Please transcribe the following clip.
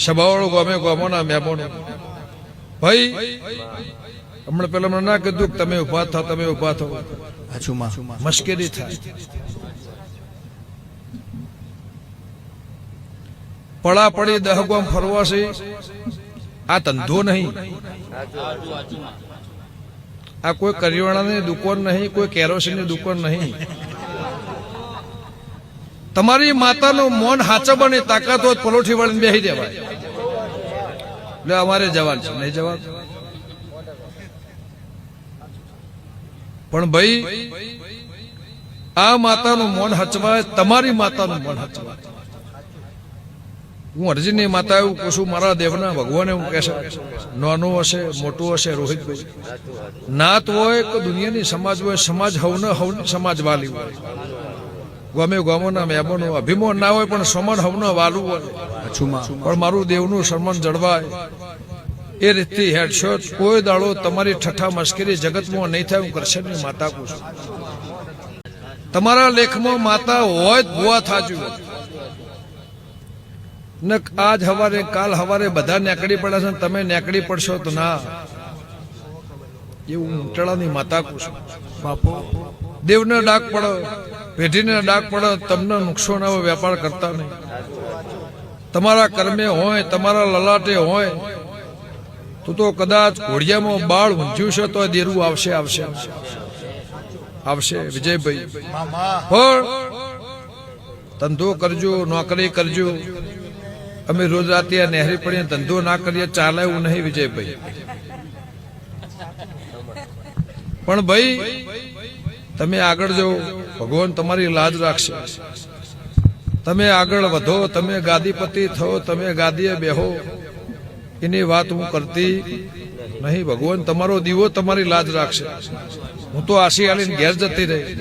સભાવાળો ગમે ગમોના મહેમાનો ભાઈ હમણાં પેલા મને ના કીધું કે તમે ઉભા થાવ, તમે ઉભા થાવ, મુશ્કેલી થાય. પડા પડી દહગામ ફરવા છે આ ધંધો નહીં, આ કોઈ કરિયાણાની દુકાન નહીં, કોઈ કેરોસીનની દુકાન નહીં. તમારી માતાનું મોન હાચવવાની તાકાત હોય પલોઠી વાળીને બેસી દેવાય. એટલે અમારે જવાન છે, નહીં જવાન. પણ ભાઈ આ માતાનું મોન હચવાય, તમારી માતાનું મોન હચવાય. હું અરજીની માતા એવું પૂછું, મારા દેવના ભગવાન એવું કહેશે, નાનું હશે મોટું હશે રોહિતભાઈ, નાત હોય કે દુનિયાની સમાજ હોય, સમાજ હવને હવની સમાજ વાલી હોય, ગમે ગમોના મહેમાનો અભિમાન ના હોય પણ સમાન હવને વાલું હોય, પણ મારું દેવનું સન્માન જળવાય એ રીતથી હેડશો. કોઈ દાડો તમારી ઠઠ્ઠા મશ્કરી જગતમાં નહીં થાય. હું કરશનની માતા પૂછું, તમારા લેખમાં માતા હોય ભૂવા થાજુ ને આજ હવારે કાલ હવારે બધા નેકડી પડે છે, તમે નેકડી પડશો તો ના. એવું ઉંટળાની માતા પૂછું. બાપો દેવને ડાક પડો, પેઢીને ડાક પડો, તમને નુકસાન આવો વેપાર કરતા નહીં. તમારા કર્મે હોય, તમારા લલાટે હોય તો કદાચ ઘોડિયામાં બાળ ઊંઝ્યું છે તો દેરું આવશે આવશે આવશે. વિજયભાઈ પણ ધંધો કરજો, નોકરી કરજો. અમે રોજ રાતે નહેરી પડીએ ધંધો ના કરીએ ચાલે એવું નહીં વિજયભાઈ. પણ ભાઈ તમે આગળ જાઓ, ભગવાન તમારી લાજ રાખશે. તમે આગળ વધો, તમે ગાદીપતિ થો, તમે ગાદીએ બેહો, એની વાત હું કરતી નહીં. ભગવાન તમારો દીવો તમારી લાજ રાખશે. હું તો આશી આલીને ઘેર જતી રહી.